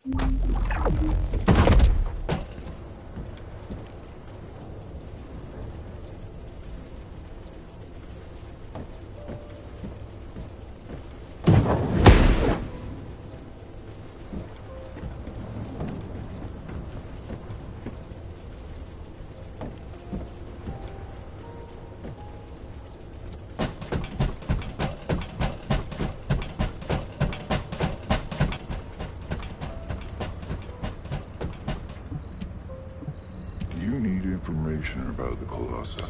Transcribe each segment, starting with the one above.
You need information about the Colossus.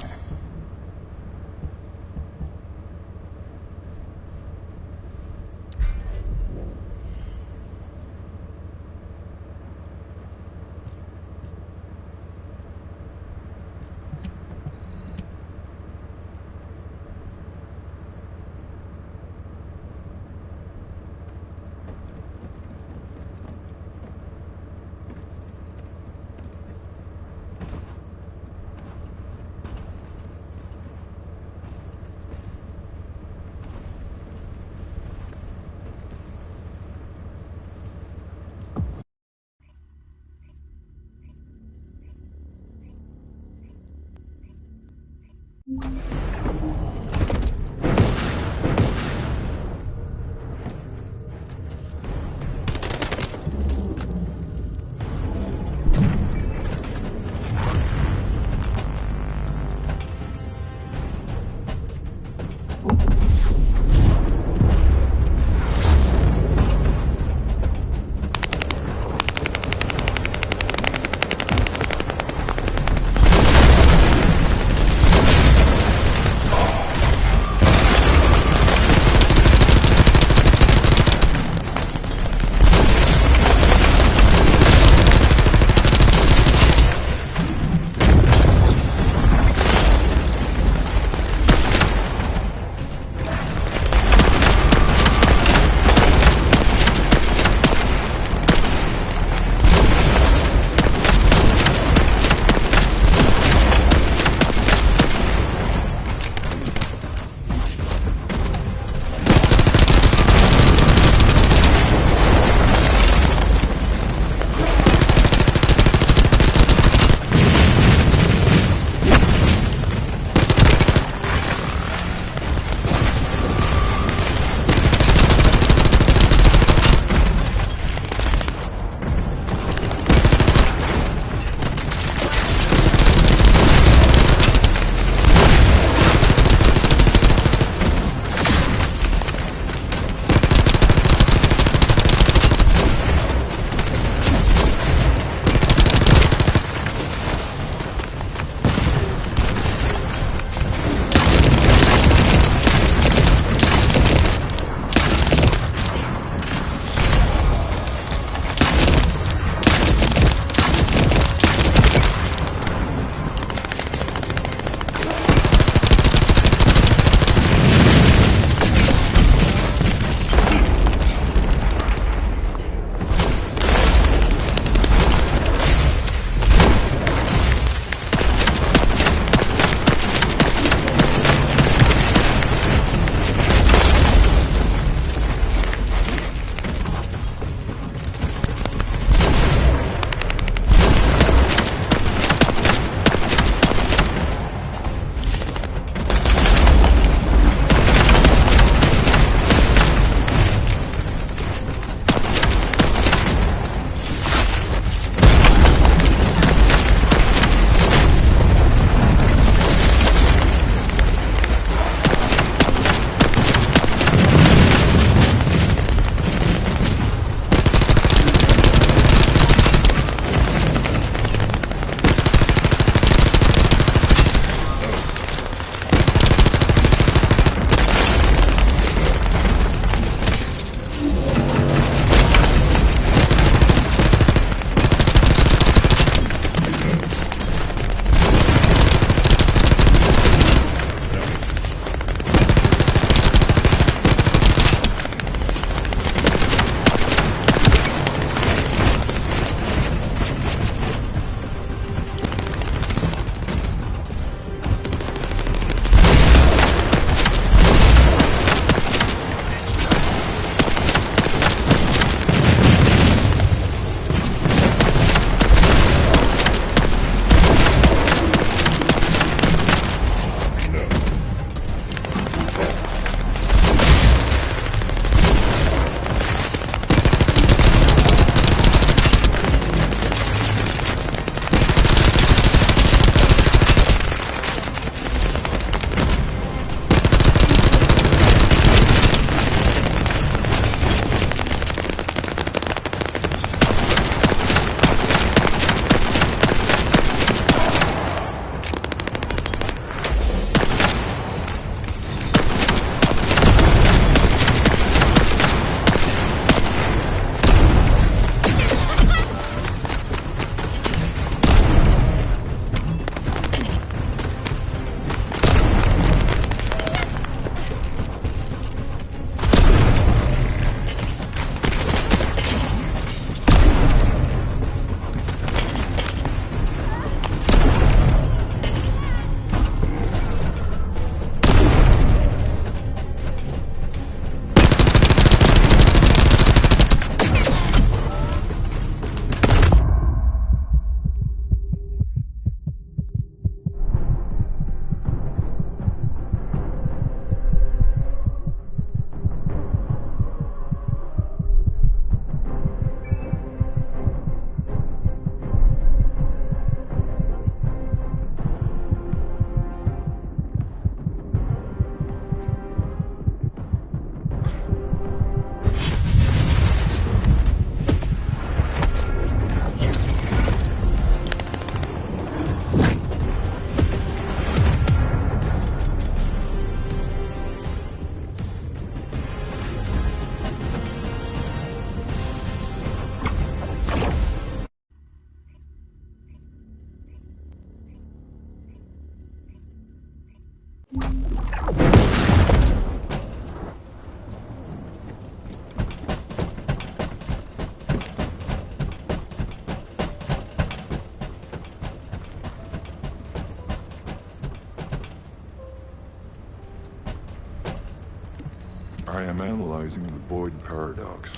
I am analyzing the void paradox.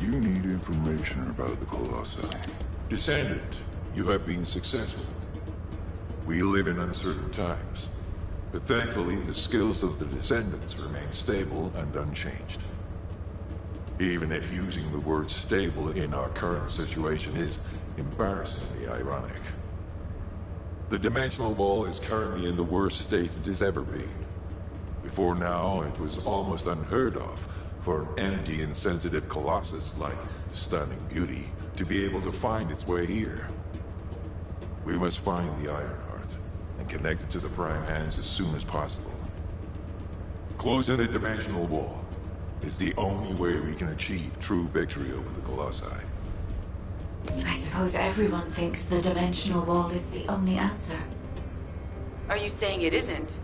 you need information about the Colossi. Descendant, you have been successful. We live in uncertain times, but thankfully the skills of the Descendants remain stable and unchanged. Even if using the word stable in our current situation is embarrassingly ironic. The dimensional wall is currently in the worst state it has ever been. Before now, it was almost unheard of for an energy-insensitive colossus like Stunning Beauty to be able to find its way here. We must find the Ironheart and connect it to the Prime Hands as soon as possible. Closing the dimensional wall is the only way we can achieve true victory over the Colossi. I suppose everyone thinks the dimensional wall is the only answer. Are you saying it isn't?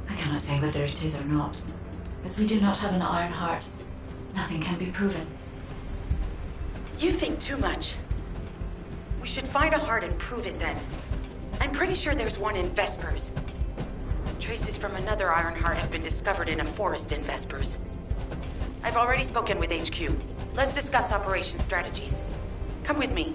I cannot say whether it is or not. As we do not have an Ironheart, nothing can be proven. You think too much. We should find a heart and prove it then. I'm pretty sure there's one in Vespers. Traces from another Ironheart have been discovered in a forest in Vespers. I've already spoken with HQ. Let's discuss operation strategies. Come with me.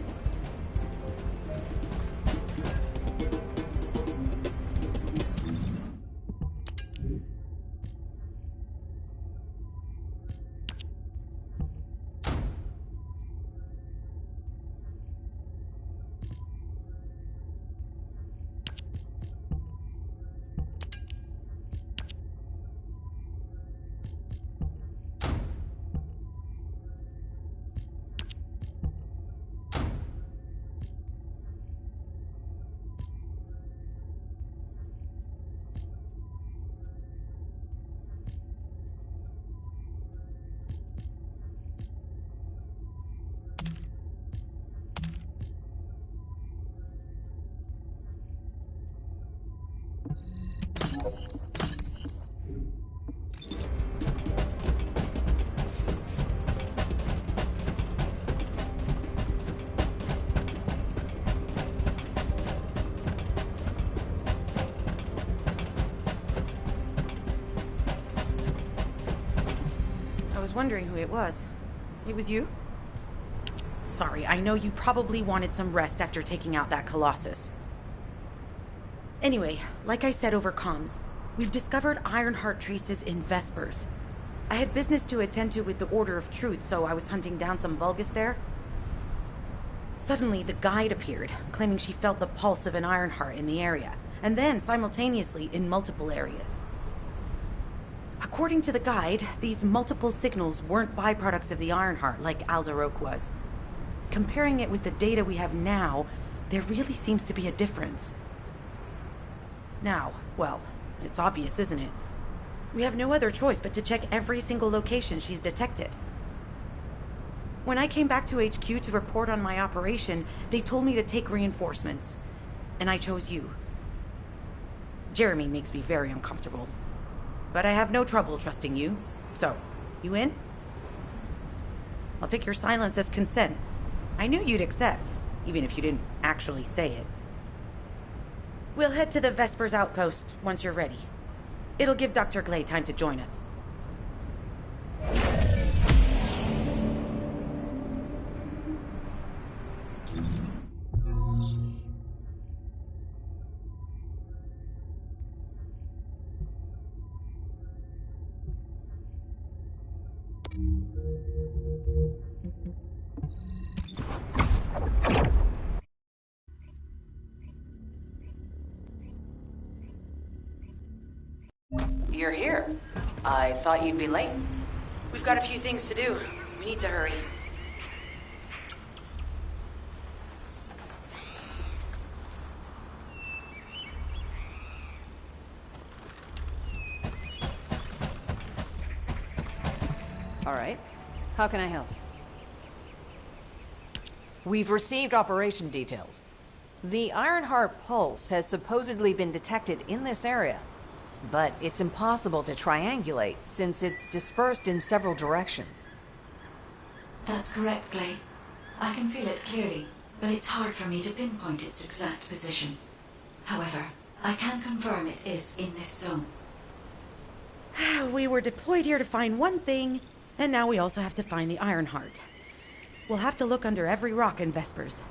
I was wondering who it was. It was you? Sorry, I know you probably wanted some rest after taking out that Colossus. Anyway, like I said over comms, we've discovered Ironheart traces in Vespers. I had business to attend to with the Order of Truth, so I was hunting down some Vulgus there. Suddenly, the guide appeared, claiming she felt the pulse of an Ironheart in the area, and then simultaneously in multiple areas. According to the guide, these multiple signals weren't byproducts of the Ironheart like Alzarok was. Comparing it with the data we have now, there really seems to be a difference. Now, well, it's obvious, isn't it? We have no other choice but to check every single location she's detected. When I came back to HQ to report on my operation, they told me to take reinforcements, and I chose you. Jeremy makes me very uncomfortable. But I have no trouble trusting you. So, you in? I'll take your silence as consent. I knew you'd accept, even if you didn't actually say it. We'll head to the Vespers outpost once you're ready. It'll give Dr. Glay time to join us. You're here. I thought you'd be late. We've got a few things to do. We need to hurry. All right. How can I help? We've received operation details. The Ironheart pulse has supposedly been detected in this area, but it's impossible to triangulate since it's dispersed in several directions. That's correct, Glay. I can feel it clearly, but it's hard for me to pinpoint its exact position. However, I can confirm it is in this zone. We were deployed here to find one thing, And now we also have to find the Ironheart. We'll have to look under every rock in Vespers.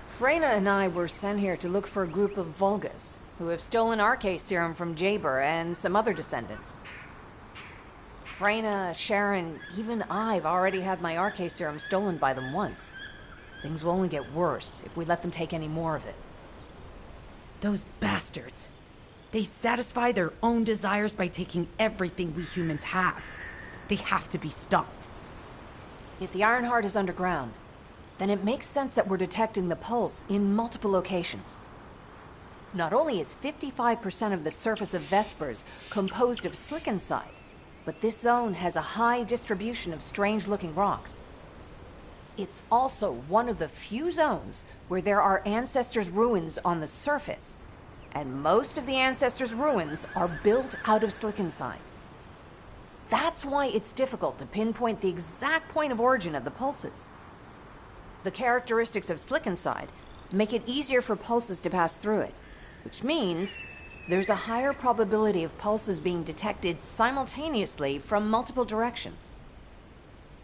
Freyna and I were sent here to look for a group of Vulgus, who have stolen RK serum from Jaber and some other descendants. Freyna, Sharon, even I've already had my RK serum stolen by them once. Things will only get worse if we let them take any more of it. Those bastards. They satisfy their own desires by taking everything we humans have. They have to be stopped. If the Ironheart is underground, then it makes sense that we're detecting the pulse in multiple locations. Not only is 55% of the surface of Vespers composed of slickensides, but this zone has a high distribution of strange-looking rocks. It's also one of the few zones where there are Ancestors' ruins on the surface, and most of the Ancestors' ruins are built out of slickenside. That's why it's difficult to pinpoint the exact point of origin of the pulses. The characteristics of slickenside make it easier for pulses to pass through it, which means there's a higher probability of pulses being detected simultaneously from multiple directions.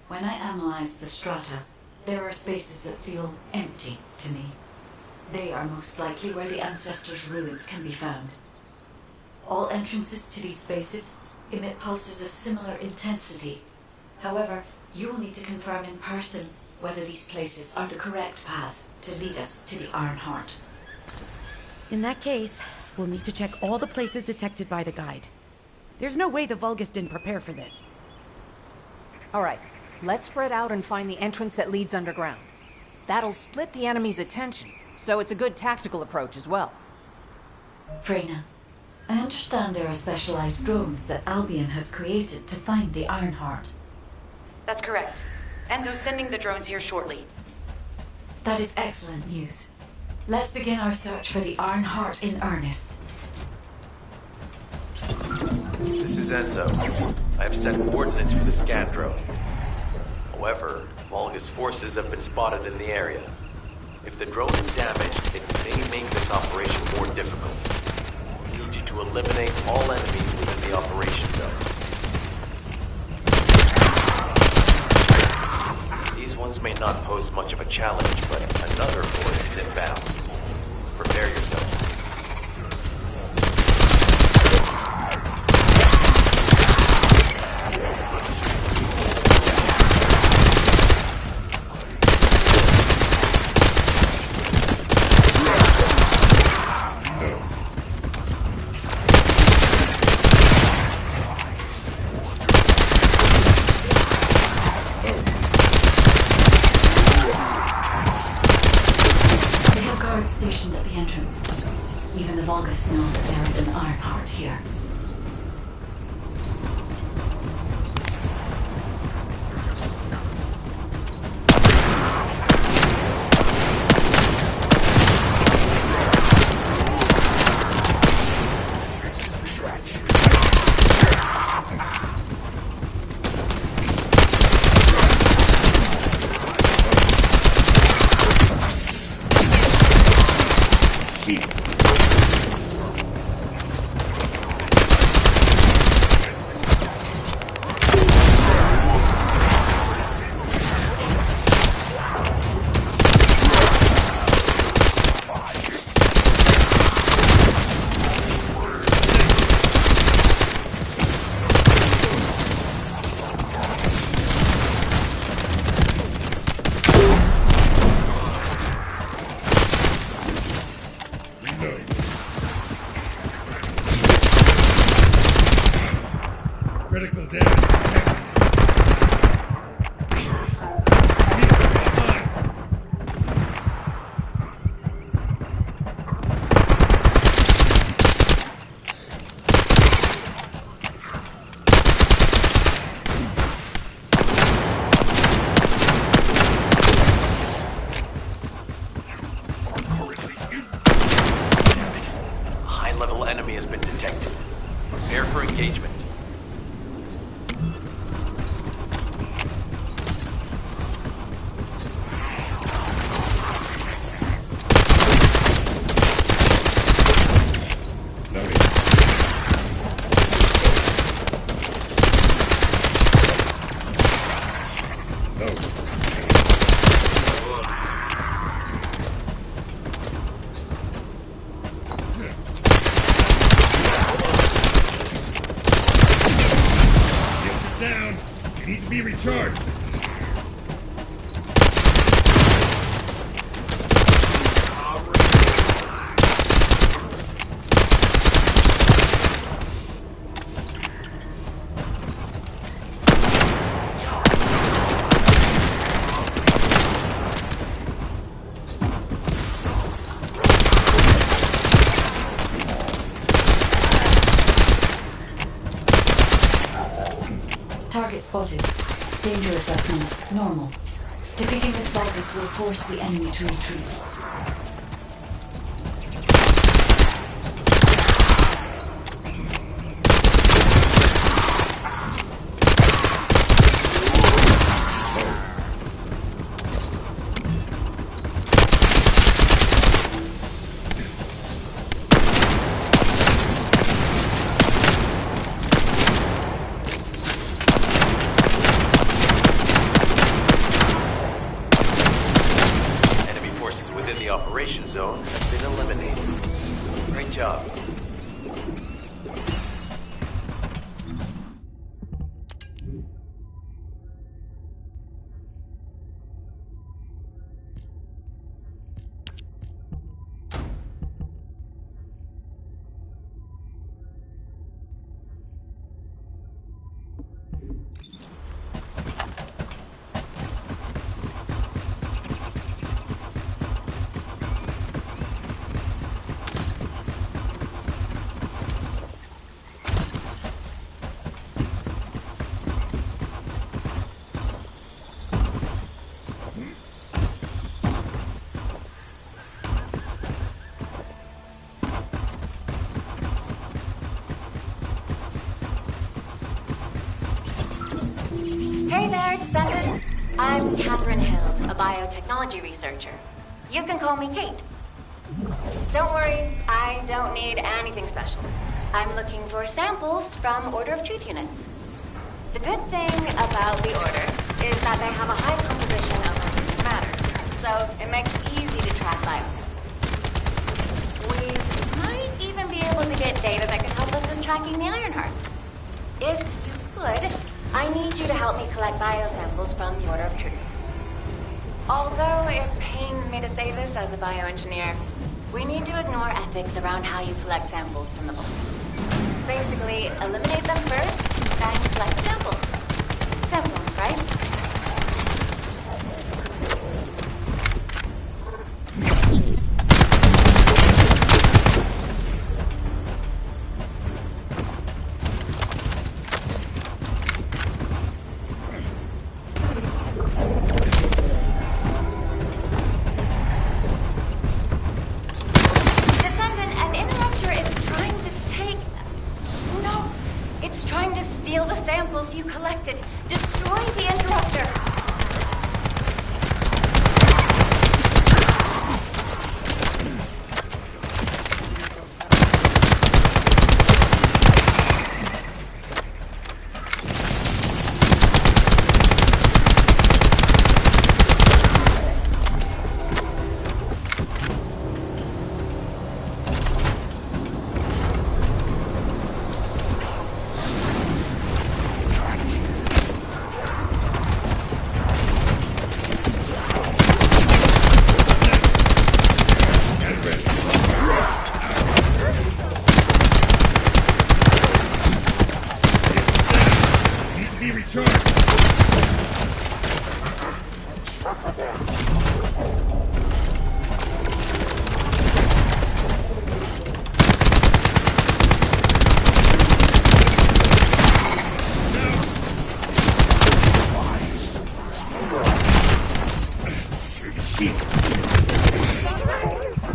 When I analyze the strata, there are spaces that feel empty to me. They are most likely where the Ancestors' ruins can be found. All entrances to these spaces emit pulses of similar intensity. However, you will need to confirm in person whether these places are the correct paths to lead us to the Ironheart. In that case, we'll need to check all the places detected by the guide. There's no way the Vulgus didn't prepare for this. All right, let's spread out and find the entrance that leads underground. That'll split the enemy's attention, so it's a good tactical approach as well. Freyna, I understand there are specialized drones that Albion has created to find the Ironheart. That's correct. Enzo's sending the drones here shortly. That is excellent news. Let's begin our search for the Ironheart in earnest. This is Enzo. I have set coordinates for the scan drone. However, Vulgus forces have been spotted in the area. If the drone is damaged, it may make this operation more difficult. We need you to eliminate all enemies within the operation zone. These ones may not pose much of a challenge, but another force is inbound. Prepare yourself. Stationed at the entrance. Even the Vulgus know that there is an Ironheart here. Down. You need to be recharged. Target spotted. Danger assessment. Normal. Defeating this virus will force the enemy to retreat. Zone has been eliminated. Great job. Hey there, Descendant. I'm Catherine Hill, a biotechnology researcher. You can call me Kate. Don't worry, I don't need anything special. I'm looking for samples from Order of Truth units. The good thing about the Order is that they have a high composition of organic matter, so it makes it easy to track biosamples. We might even be able to get data that can help us with tracking the Ironheart. If you could, I need you to help me collect biosamples from the Order of Truth. Although it pains me to say this as a bioengineer, we need to ignore ethics around how you collect samples from the vaults. Basically, eliminate them first, then collect the samples. Simple, right? You collected. Destroy the interrupter.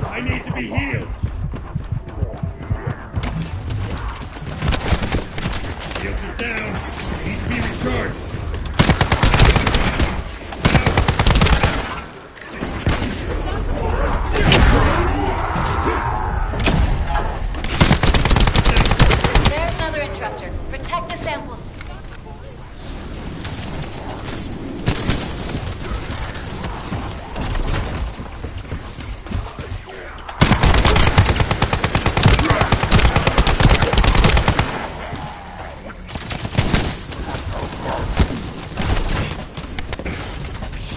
I need to be healed. Shields are down. I need to be recharged. There's another interrupter. Protect the samples.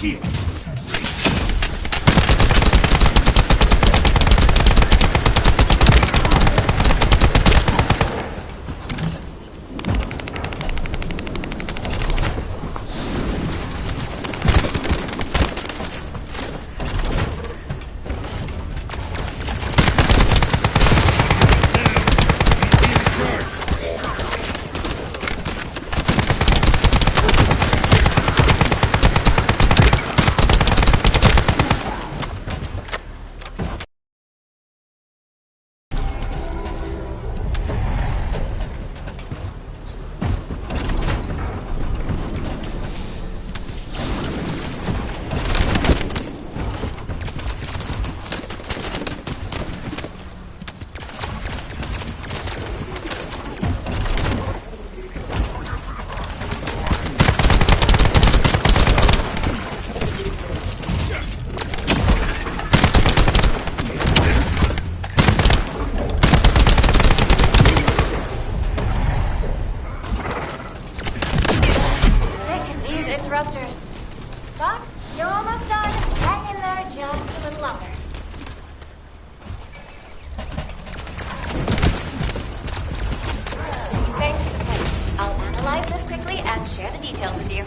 Shit! Interrupters. But you're almost done. Hang in there just a little longer. Thanks. Okay. I'll analyze this quickly and share the details with you.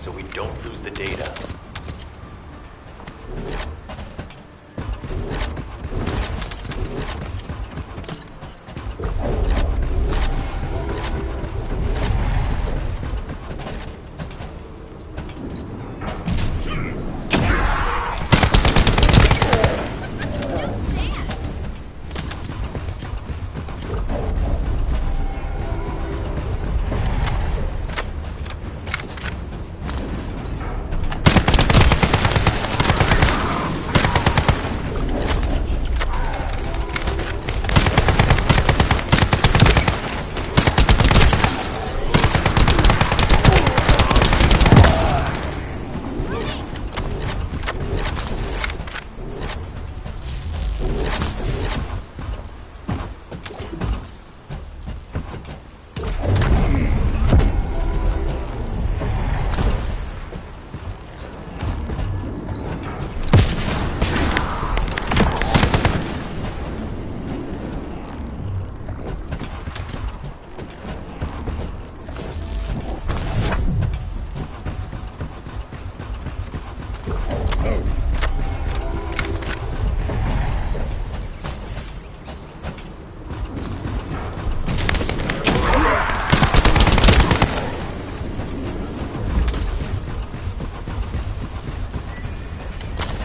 so we don't lose the data.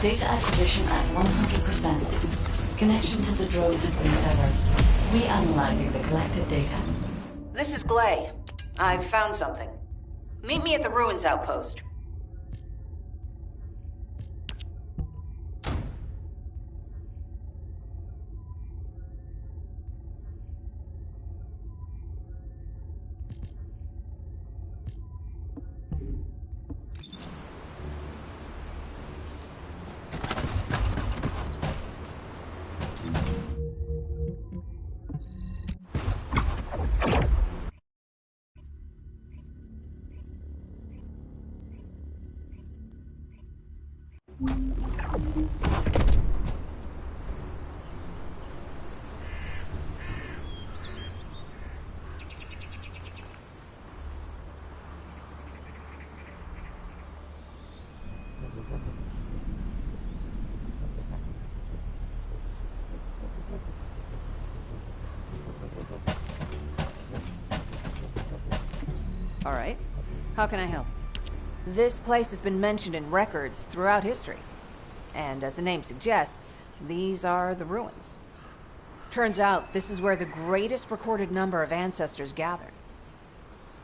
Data acquisition at 100%. Connection to the drone has been severed. Reanalyzing the collected data. This is Glay. I've found something. Meet me at the ruins outpost. All right. How can I help? This place has been mentioned in records throughout history. And as the name suggests, these are the ruins. Turns out this is where the greatest recorded number of ancestors gathered.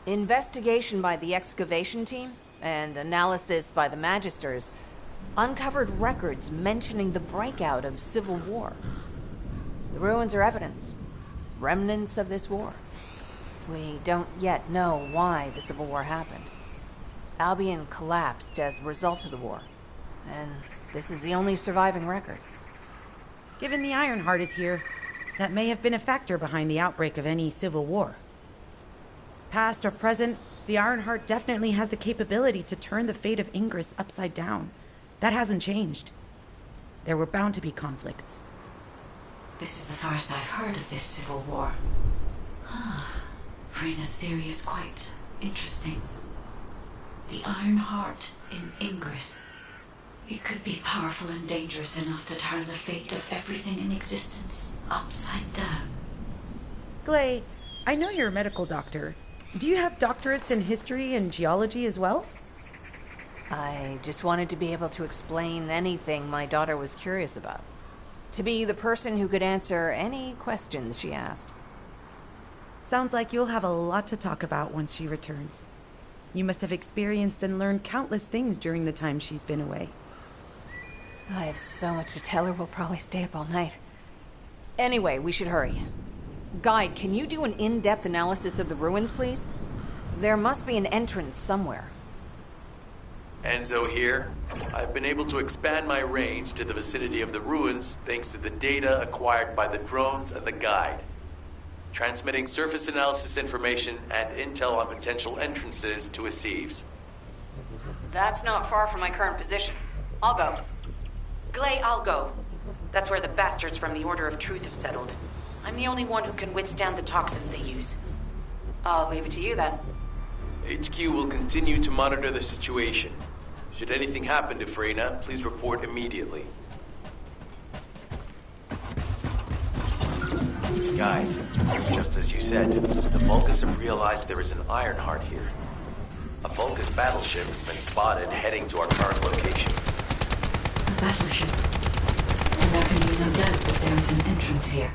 Investigation by the excavation team and analysis by the magisters uncovered records mentioning the breakout of civil war. The ruins are evidence, remnants of this war. We don't yet know why the Civil War happened. Albion collapsed as a result of the war, and this is the only surviving record. Given the Ironheart is here, that may have been a factor behind the outbreak of any civil war. Past or present, the Ironheart definitely has the capability to turn the fate of Ingress upside down. That hasn't changed. There were bound to be conflicts. This is the first I've heard of this civil war. Frena's theory is quite interesting. The Ironheart in Ingress. It could be powerful and dangerous enough to turn the fate of everything in existence upside down. Glay, I know you're a medical doctor. Do you have doctorates in history and geology as well? I just wanted to be able to explain anything my daughter was curious about. To be the person who could answer any questions she asked. Sounds like you'll have a lot to talk about once she returns. You must have experienced and learned countless things during the time she's been away. I have so much to tell her, we'll probably stay up all night. Anyway, we should hurry. Guide, can you do an in-depth analysis of the ruins, please? There must be an entrance somewhere. Enzo here. I've been able to expand my range to the vicinity of the ruins thanks to the data acquired by the drones and the guide. Transmitting surface analysis information and intel on potential entrances to Aceives. That's not far from my current position. I'll go. Glay, I'll go. That's where the bastards from the Order of Truth have settled. I'm the only one who can withstand the toxins they use. I'll leave it to you then. HQ will continue to monitor the situation. Should anything happen to Freyna, please report immediately. Guide, just as you said, the Vulgus have realized there is an Ironheart here. A Vulgus battleship has been spotted heading to our current location. A battleship. And there can be no doubt that there is an entrance here.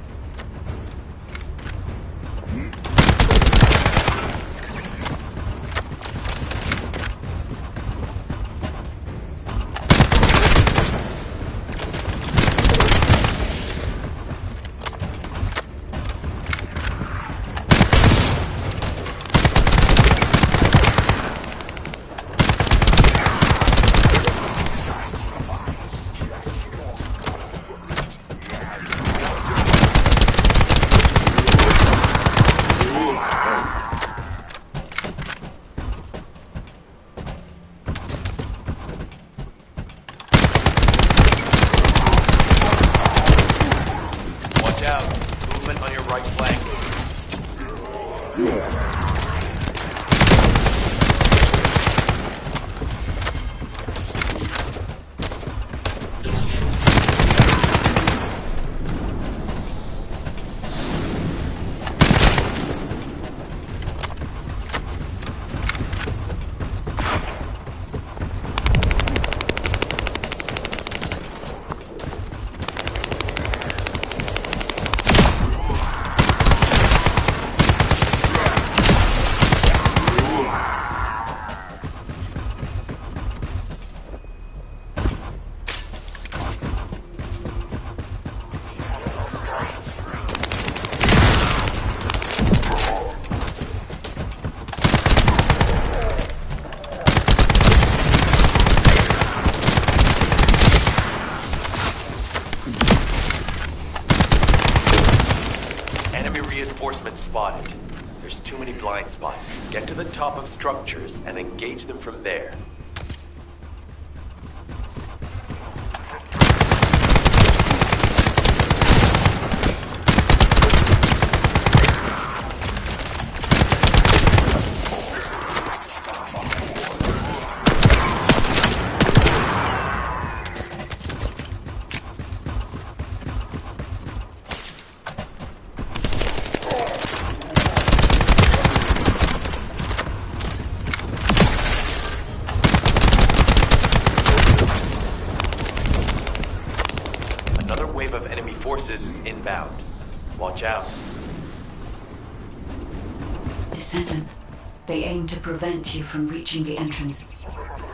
Spotted. There's too many blind spots. Get to the top of structures and engage them from there. Forces is inbound. Watch out. Descendant, they aim to prevent you from reaching the entrance.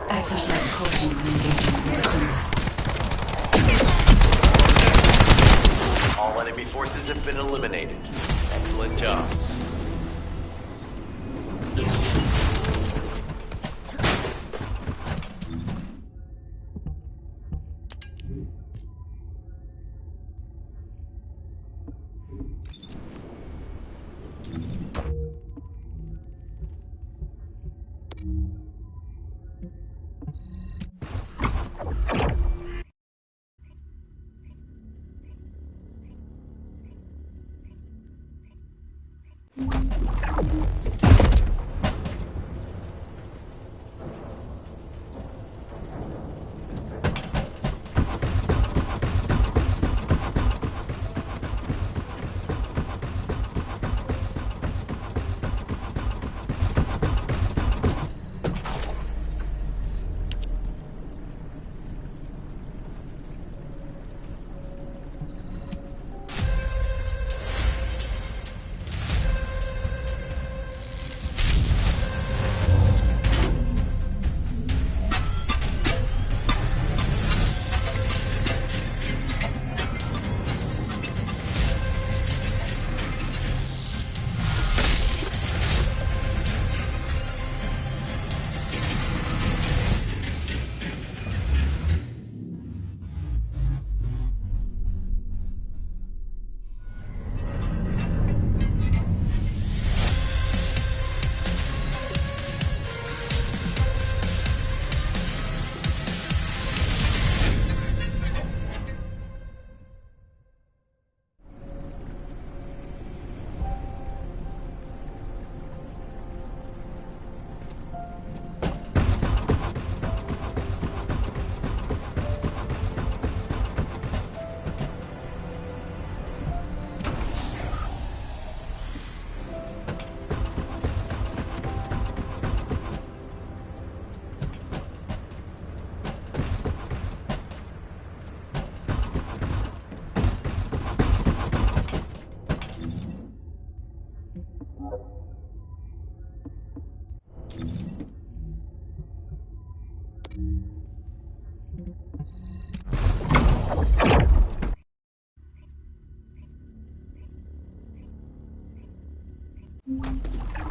Exercise caution when engaging with the criminal. All enemy forces have been eliminated. Excellent job.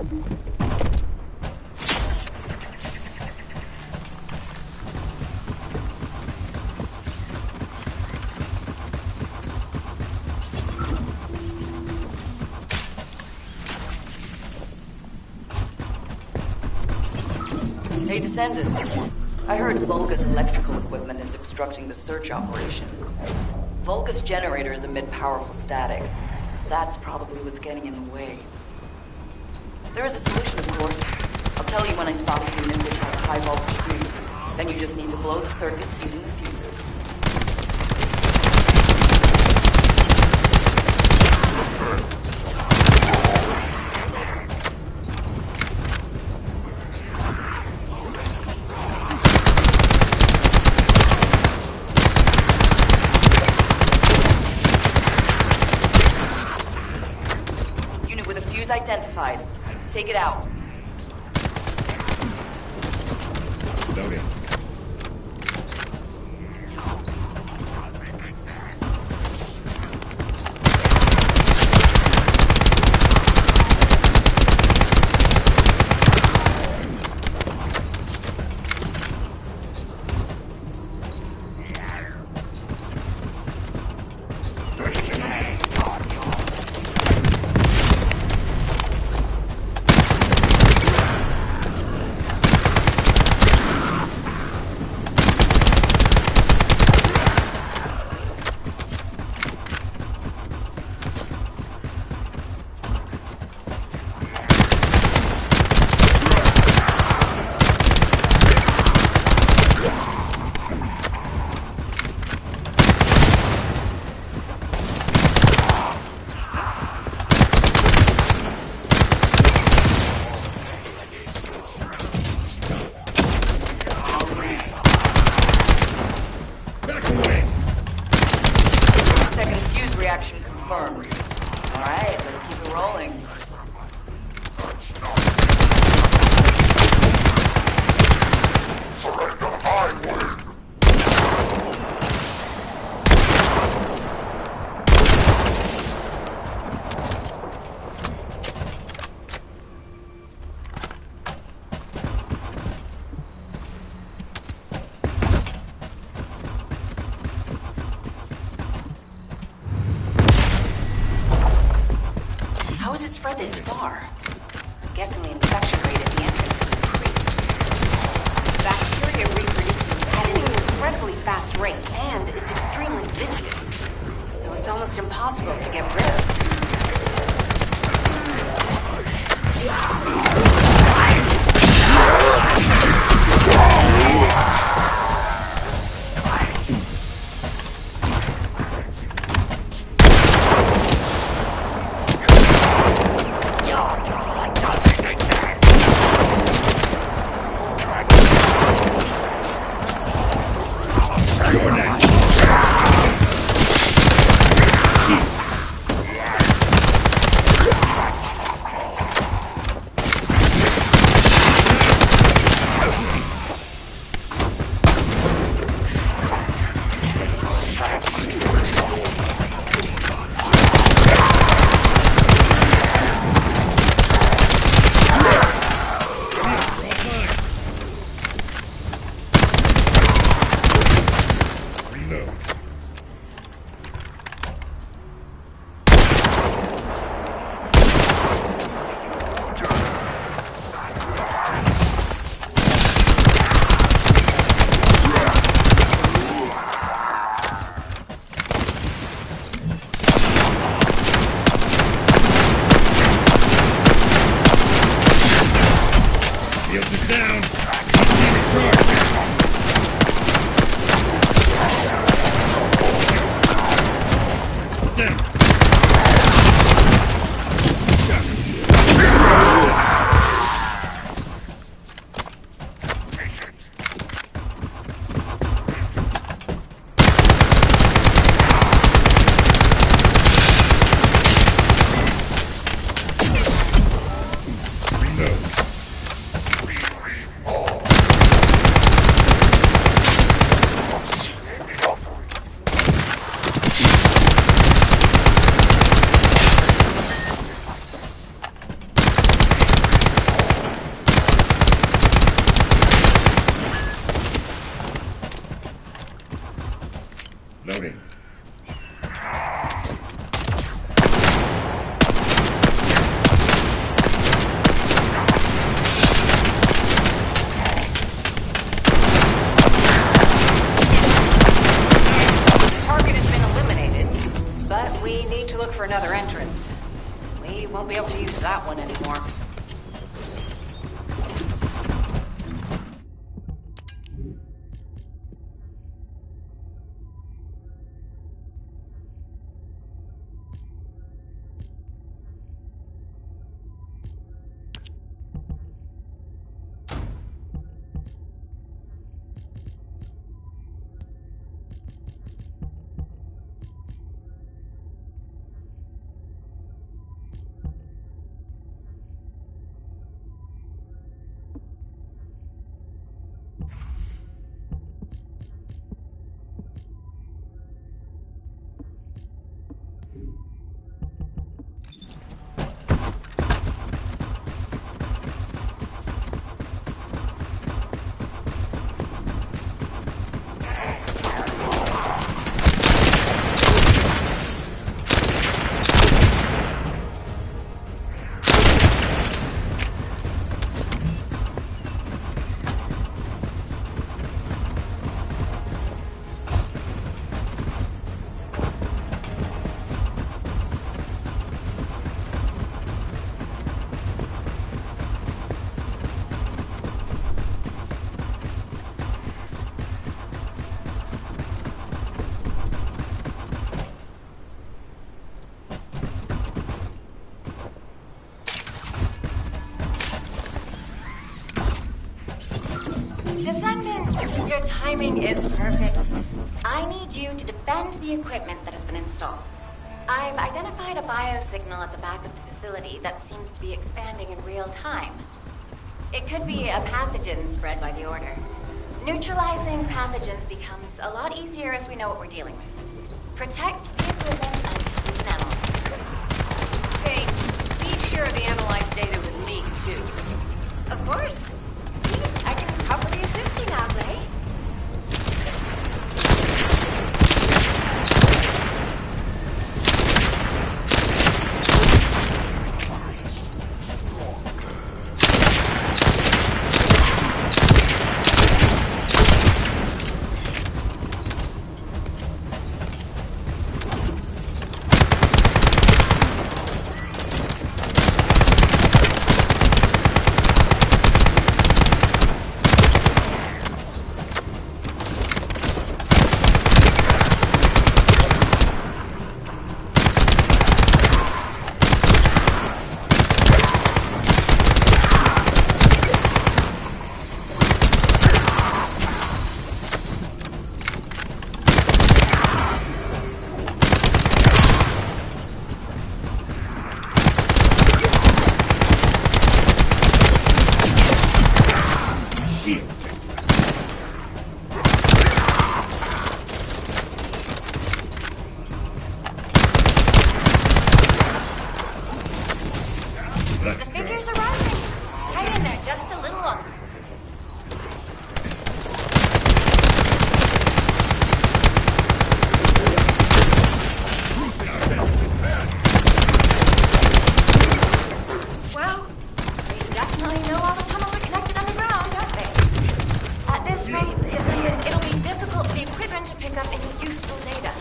Hey, Descendant. I heard Volga's electrical equipment is obstructing the search operation. Volga's generators emit powerful static. That's probably what's getting in the way. There is a solution, of course. I'll tell you when I spot a unit which has a high voltage fuse. Then you just need to blow the circuits using the fuses. Identified. Take it out. Loading. Spread this far. I'm guessing the infection rate at the entrance has increased. Bacteria reproduces at an incredibly fast rate, and it's extremely viscous. So it's almost impossible to get rid of. Won't be able to use that one anymore. Descendant, your timing is perfect. I need you to defend the equipment that has been installed. I've identified a biosignal at the back of the facility that seems to be expanding in real time. It could be a pathogen spread by the Order. Neutralizing pathogens becomes a lot easier if we know what we're dealing with. Protect the equipment until we can analyze. Hey, be sure the analyzed data with me, too. Of course. See, I can probably assist you now, Clay. The figures are rising. Hang in there just a little longer. Well, they definitely know all the tunnels are connected underground, don't they? At this rate, Descendant, it'll be difficult for the equipment to pick up any useful data.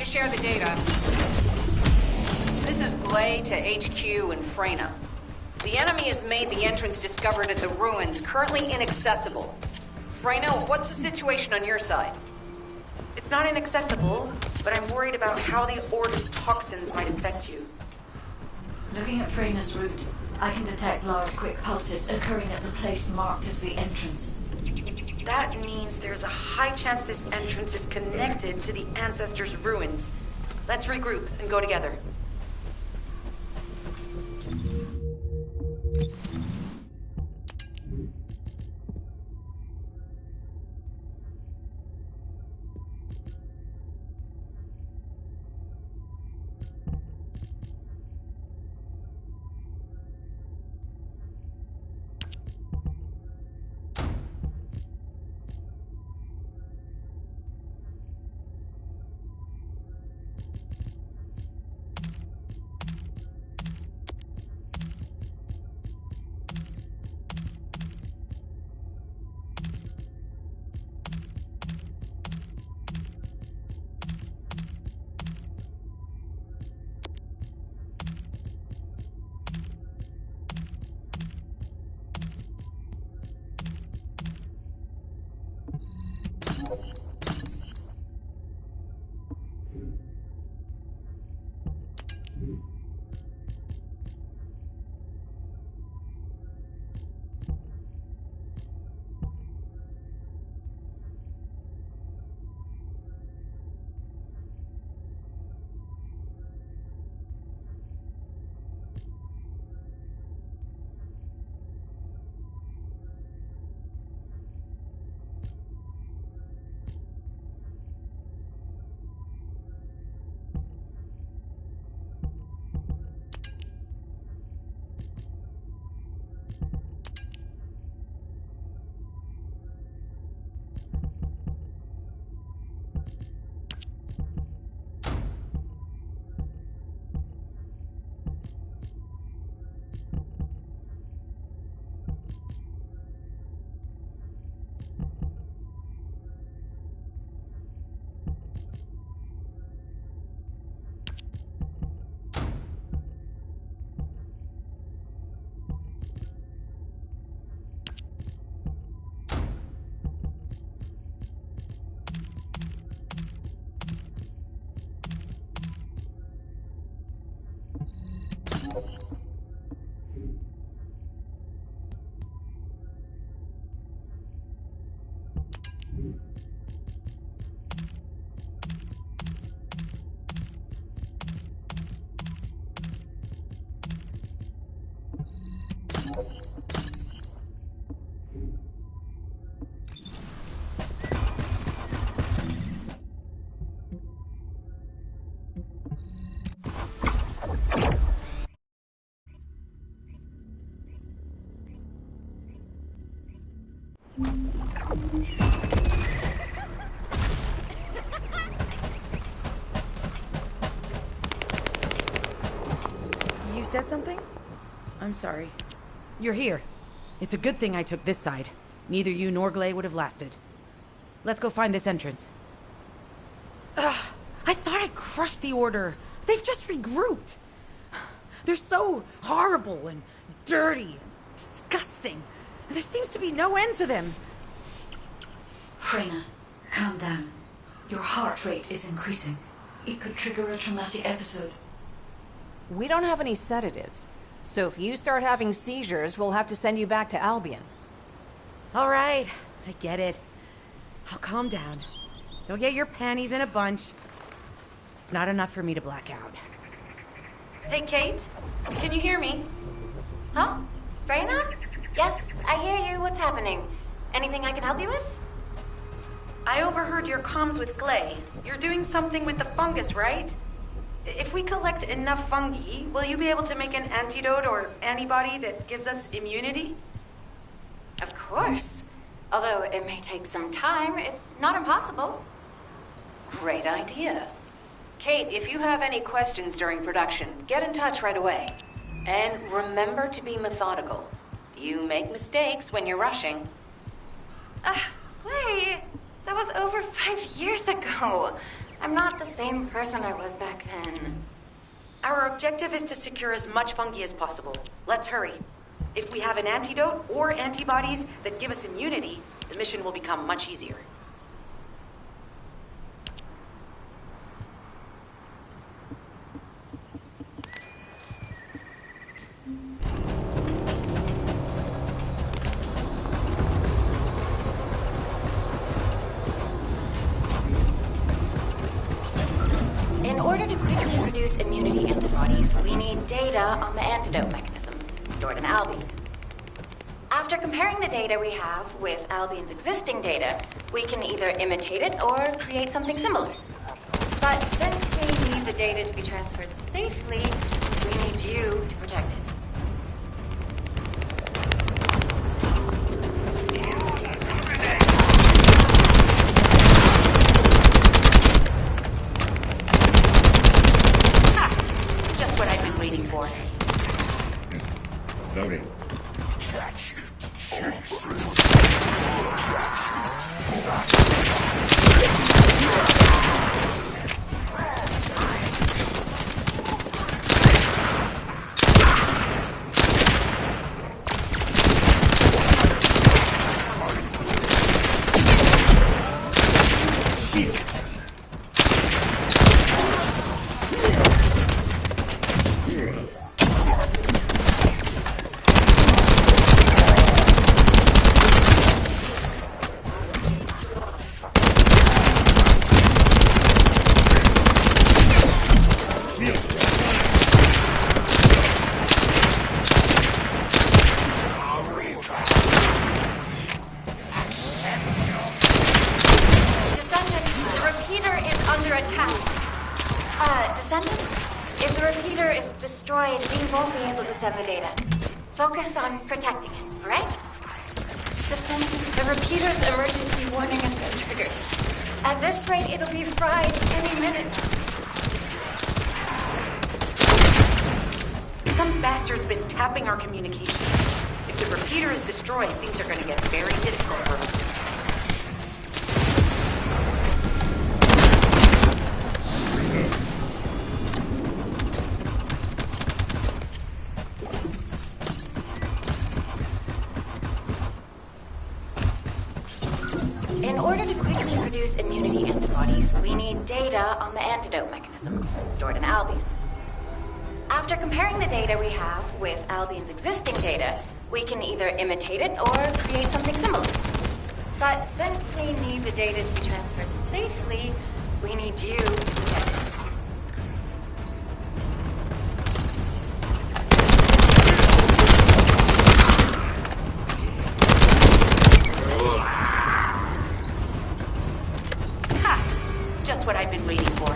Share the data. This is Glay to HQ in Freyna. The enemy has made the entrance discovered at the ruins currently inaccessible. Freyna, what's the situation on your side? It's not inaccessible, but I'm worried about how the Order's toxins might affect you. Looking at Freyna's route, I can detect large quick pulses occurring at the place marked as the entrance. That means there's a high chance this entrance is connected to the Ancestors' ruins. Let's regroup and go together. You said something? I'm sorry. You're here. It's a good thing I took this side. Neither you nor Glay would have lasted. Let's go find this entrance. Ugh, I thought I crushed the Order. They've just regrouped. They're so horrible and dirty and disgusting. And there seems to be no end to them. Freyna, calm down. Your heart rate is increasing. It could trigger a traumatic episode. We don't have any sedatives, so if you start having seizures, we'll have to send you back to Albion. All right, I get it. I'll calm down. Don't get your panties in a bunch. It's not enough for me to black out. Hey, Kate? Can you hear me? Huh? Freyna? Yes, I hear you. What's happening? Anything I can help you with? I overheard your comms with Glay. You're doing something with the fungus, right? If we collect enough fungi, will you be able to make an antidote or antibody that gives us immunity? Of course. Although it may take some time, it's not impossible. Great idea. Kate, if you have any questions during production, get in touch right away. And remember to be methodical. You make mistakes when you're rushing. Wait. That was over 5 years ago. I'm not the same person I was back then. Our objective is to secure as much fungi as possible. Let's hurry. If we have an antidote or antibodies that give us immunity, the mission will become much easier. In order to quickly produce immunity antibodies, we need data on the antidote mechanism, stored in Albion. After comparing the data we have with Albion's existing data, we can either imitate it or create something similar. But since we need the data to be transferred safely, we need you to protect it. Just what I've been waiting for. Loading. Catch it, chase Descendant, if the repeater is destroyed, we won't be able to send the data. Focus on protecting it, alright? Descendant, the repeater's emergency warning has been triggered. At this rate, it'll be fried any minute. Some bastard's been tapping our communications. If the repeater is destroyed, things are gonna get very difficult for us. In order to quickly produce immunity antibodies, we need data on the antidote mechanism, stored in Albion. After comparing the data we have with Albion's existing data, we can either imitate it or create something similar. But since we need need the data to be transferred safely, we need you to get it. Ha! Just what I've been waiting for.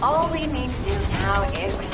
All we need to do now is wait.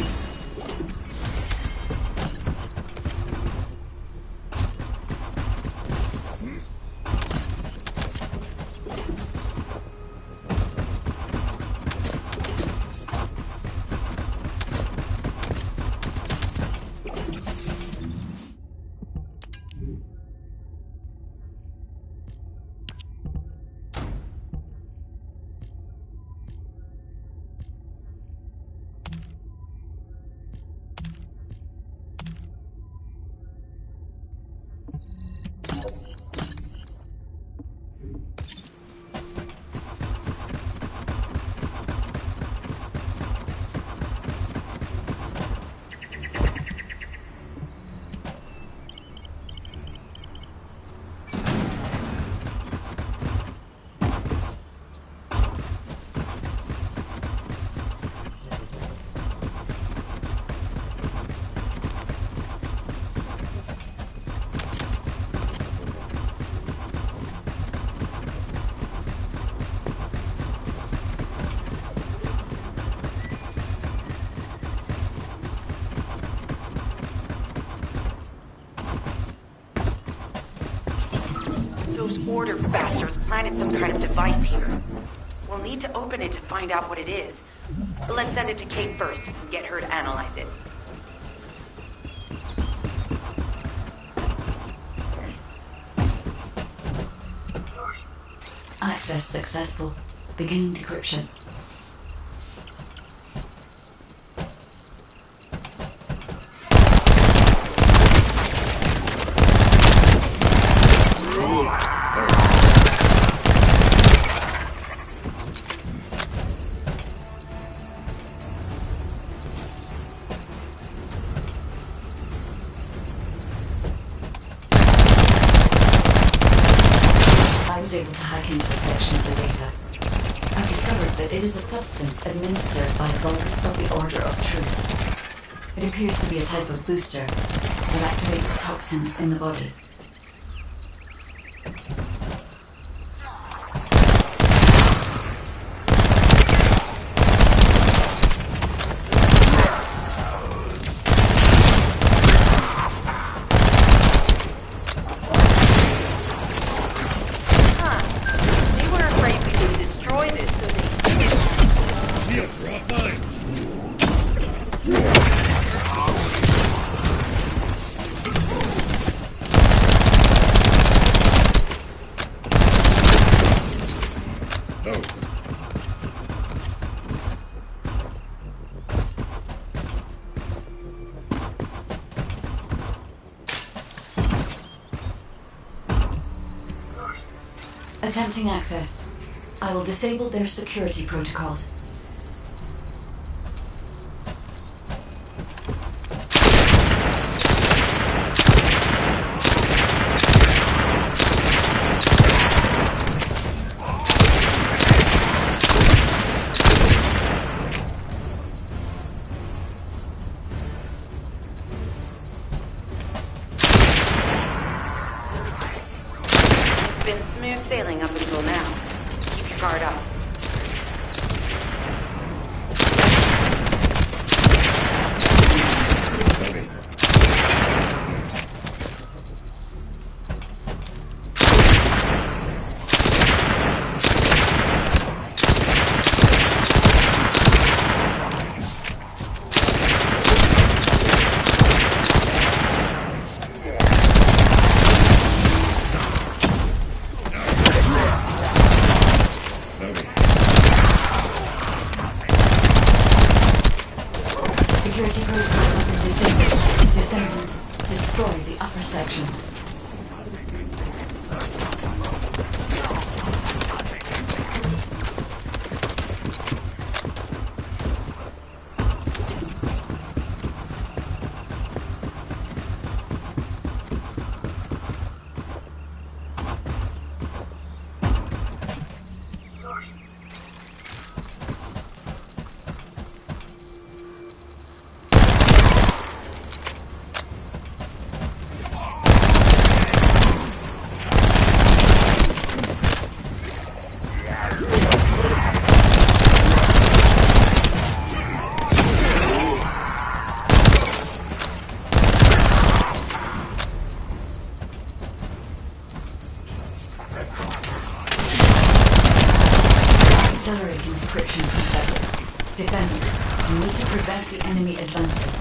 Those order bastards planted some kind of device here. We'll need to open it to find out what it is. But let's send it to Kate first and get her to analyze it. Access successful. Beginning decryption. able to hack into a section of the data. I've discovered that it is a substance administered by Vulgus of the Order of Truth. It appears to be a type of booster that activates toxins in the body. Attempting access. I will disable their security protocols. Been smooth sailing up until now. Keep your guard up. Security protocols have been disabled. Descendant, destroy the upper section. Accelerating decryption process. Descendant, you need to prevent the enemy advancing.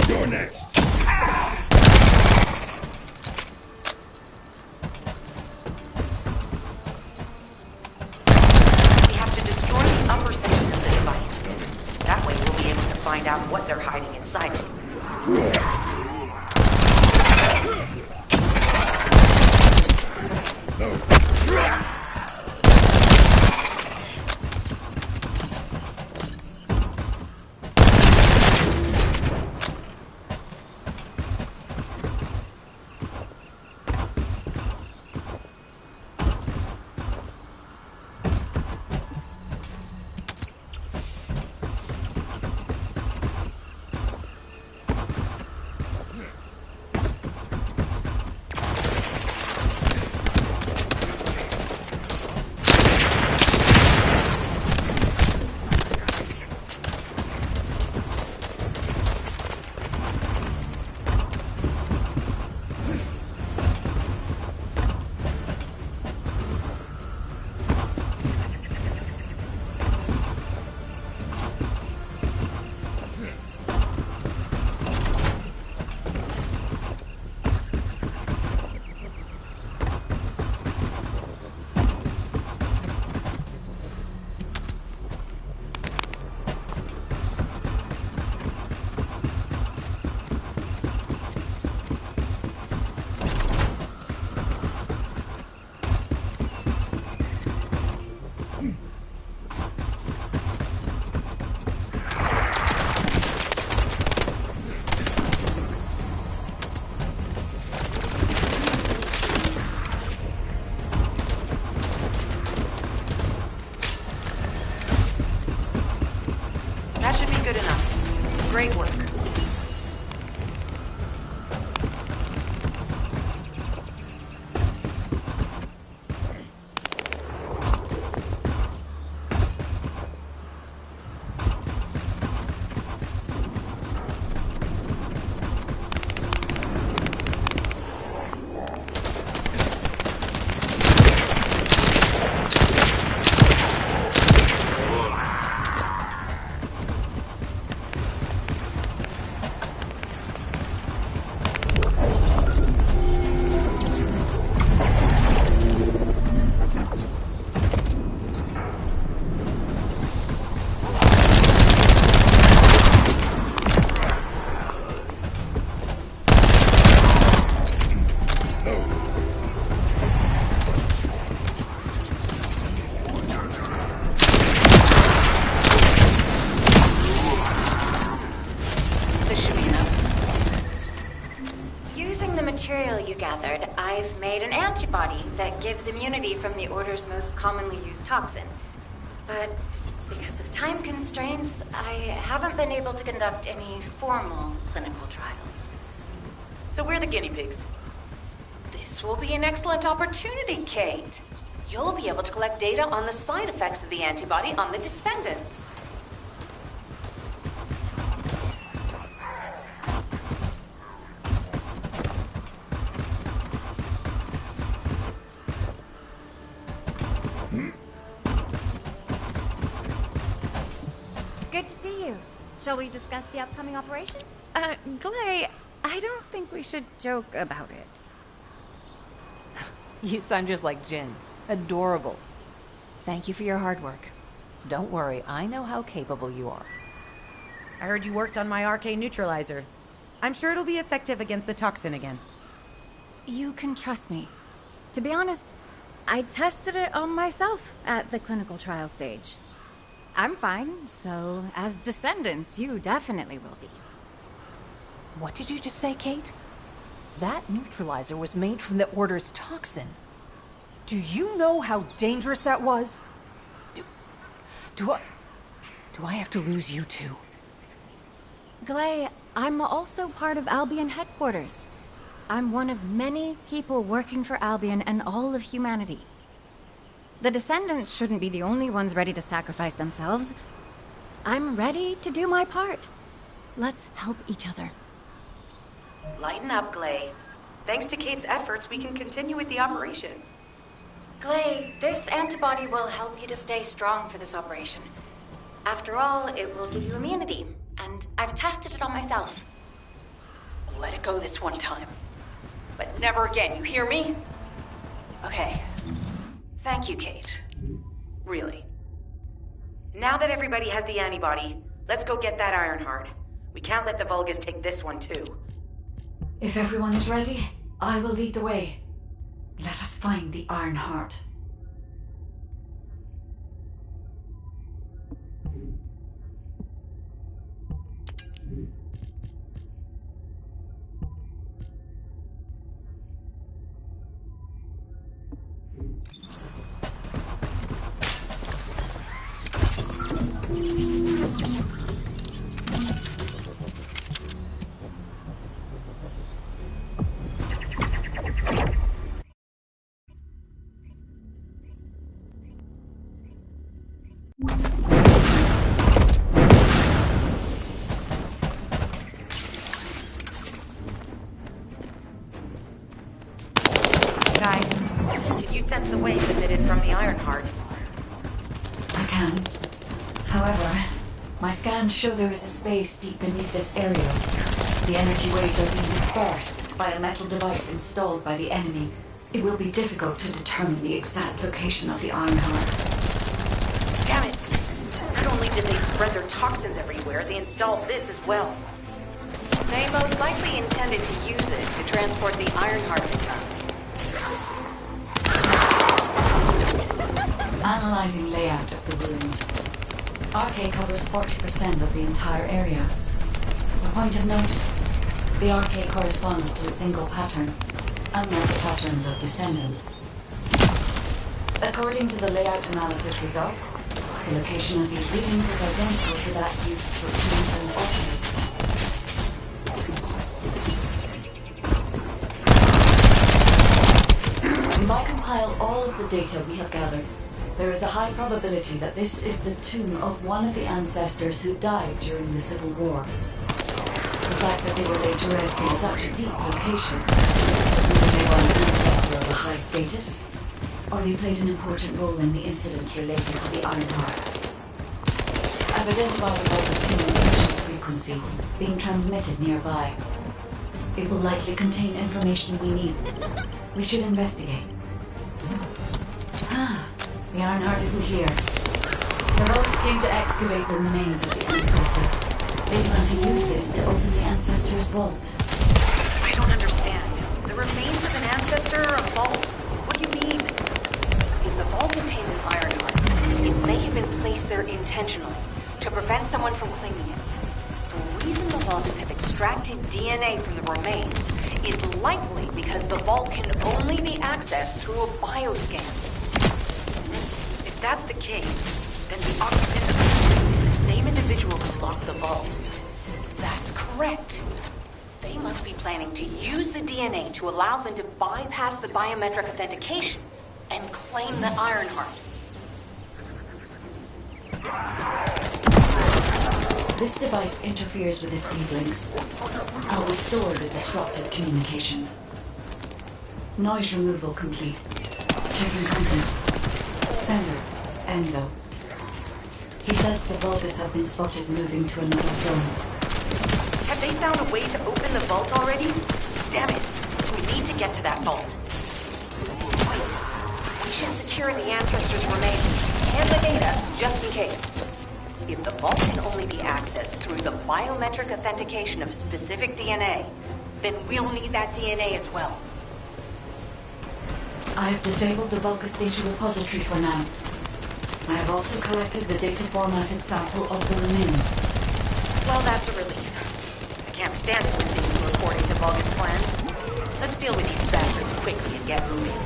You're next. We have to destroy the upper section of the device. That way we'll be able to find out what they're hiding inside it. Great work. I've made an antibody that gives immunity from the Order's most commonly used toxin. But because of time constraints, I haven't been able to conduct any formal clinical trials. So we're the guinea pigs. This will be an excellent opportunity, Kate. You'll be able to collect data on the side effects of the antibody on the Descendants. Good to see you. Shall we discuss the upcoming operation? Glay, I don't think we should joke about it. You sound just like Jin. Adorable. Thank you for your hard work. Don't worry, I know how capable you are. I heard you worked on my RK neutralizer. I'm sure it'll be effective against the toxin again. You can trust me. To be honest, I tested it on myself at the clinical trial stage. I'm fine, so as Descendants, you definitely will be. What did you just say, Kate? That neutralizer was made from the Order's toxin. Do you know how dangerous that was? Do I have to lose you too? Glay, I'm also part of Albion headquarters. I'm one of many people working for Albion and all of humanity. The Descendants shouldn't be the only ones ready to sacrifice themselves. I'm ready to do my part. Let's help each other. Lighten up, Glay. Thanks to Kate's efforts, we can continue with the operation. Glay, this antibody will help you to stay strong for this operation. After all, it will give you immunity, and I've tested it on myself. Let it go this one time. But never again, you hear me? Okay. Thank you, Kate. Really. Now that everybody has the antibody, let's go get that Ironheart. We can't let the Vulgus take this one, too. If everyone is ready, I will lead the way. Let us find the Ironheart. Can you sense the waves emitted from the Ironheart? I can. However, my scans show there is a space deep beneath this area. The energy waves are being dispersed by a metal device installed by the enemy. It will be difficult to determine the exact location of the Ironheart. Damn it! Not only did they spread their toxins everywhere, they installed this as well. They most likely intended to use it to transport the Ironheart they found. Analyzing layout of the ruins. RK covers 40% of the entire area. A point of note, the RK corresponds to a single pattern, unlike the patterns of Descendants. According to the layout analysis results, The location of these readings is identical to that used for tombs and altars. If I compile all of the data we have gathered, there is a high probability that this is the tomb of one of the ancestors who died during the Civil War. The fact that they were laid to rest in such a deep location, either they were an ancestor of the high status, or they played an important role in the incidents related to the Iron Hearts. I've identified the Vulgus communications frequency being transmitted nearby. It will likely contain information we need. We should investigate. The Ironheart isn't here. The Vulgus came to excavate the remains of the ancestor. They plan to use this to open the ancestor's vault. I don't understand. The remains of an ancestor or a vault? What do you mean? If the vault contains an Ironheart, it may have been placed there intentionally to prevent someone from claiming it. The reason the Vulgus have extracted DNA from the remains is likely because the vault can only be accessed through a bioscan. If that's the case, then the occupant of the tomb is the same individual who locked the vault. That's correct. They must be planning to use the DNA to allow them to bypass the biometric authentication and claim the Ironheart. This device interferes with the seed links. I'll restore the disrupted communications. Noise removal complete. Checking contents. Sender, Enzo. He says the Vulgus have been spotted moving to another zone. Have they found a way to open the vault already? Damn it! We need to get to that vault. Wait. We should secure the ancestors' remains and the data just in case. If the vault can only be accessed through the biometric authentication of specific DNA, then we'll need that DNA as well. I have disabled the Vulgus data repository for now. I have also collected the data formatted sample of the remains. Well, that's a relief. I can't stand it when things go according to Vulgus plans. Let's deal with these bastards quickly and get moving.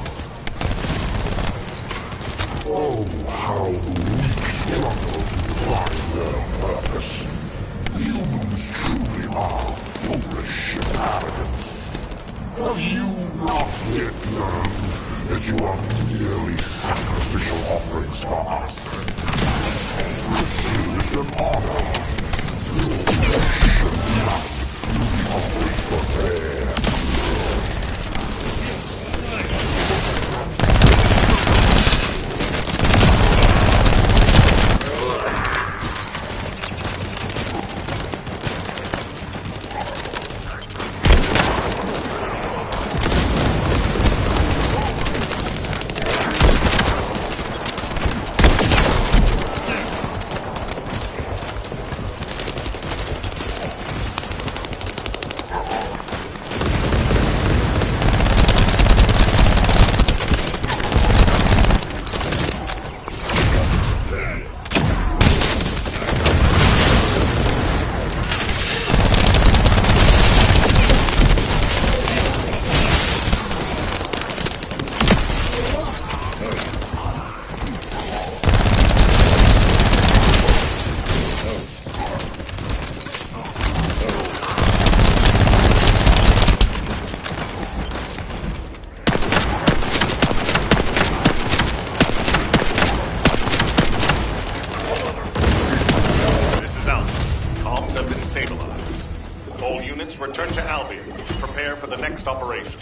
Oh, how the weak struggle to find their purpose. Humans truly are foolish inhabitants. Have you not yet learned that you are merely sacrificial offerings for us? This is an honor. Your flesh and blood will be offered for theirs. Return to Albion. Prepare for the next operation.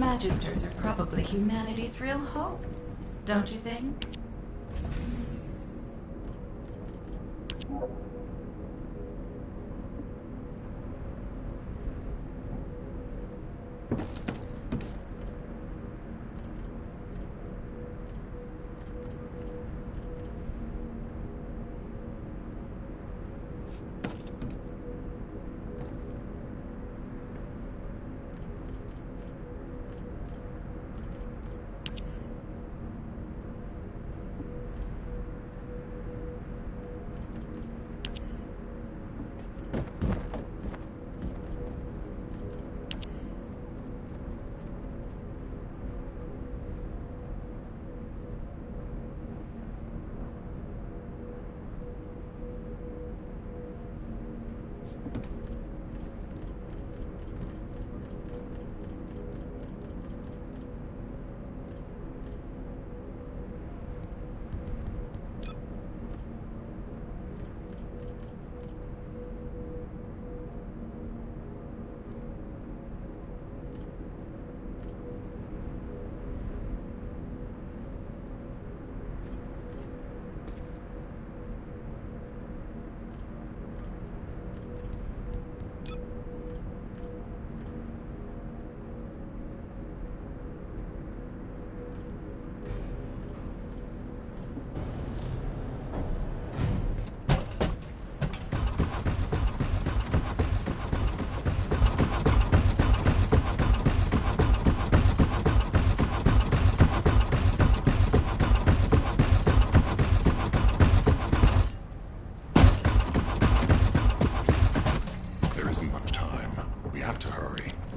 Magisters are probably humanity's real hope, don't you think?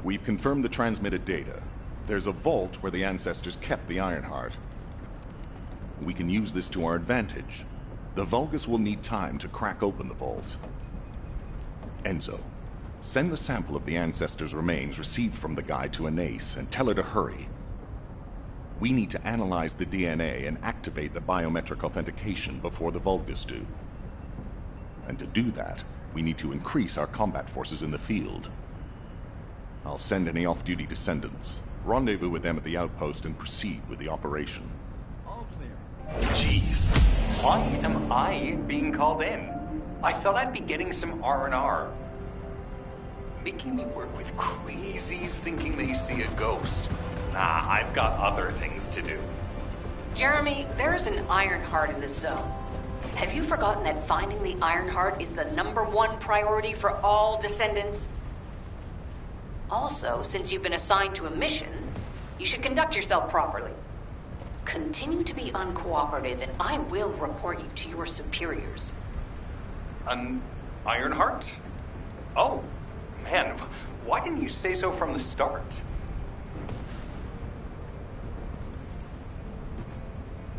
We've confirmed the transmitted data. There's a vault where the ancestors kept the Ironheart. We can use this to our advantage. The Vulgus will need time to crack open the vault. Enzo, send the sample of the ancestors' remains received from the guide to Anais and tell her to hurry. We need to analyze the DNA and activate the biometric authentication before the Vulgus do. And to do that, we need to increase our combat forces in the field. I'll send any off-duty descendants. Rendezvous with them at the outpost and proceed with the operation. All clear. Jeez, why am I being called in? I thought I'd be getting some R&R. Making me work with crazies thinking they see a ghost. Nah, I've got other things to do. Jeremy, there's an Ironheart in this zone. Have you forgotten that finding the Ironheart is the #1 priority for all Descendants? Also, since you've been assigned to a mission, you should conduct yourself properly. Continue to be uncooperative, and I will report you to your superiors. An Ironheart? Oh, man, why didn't you say so from the start?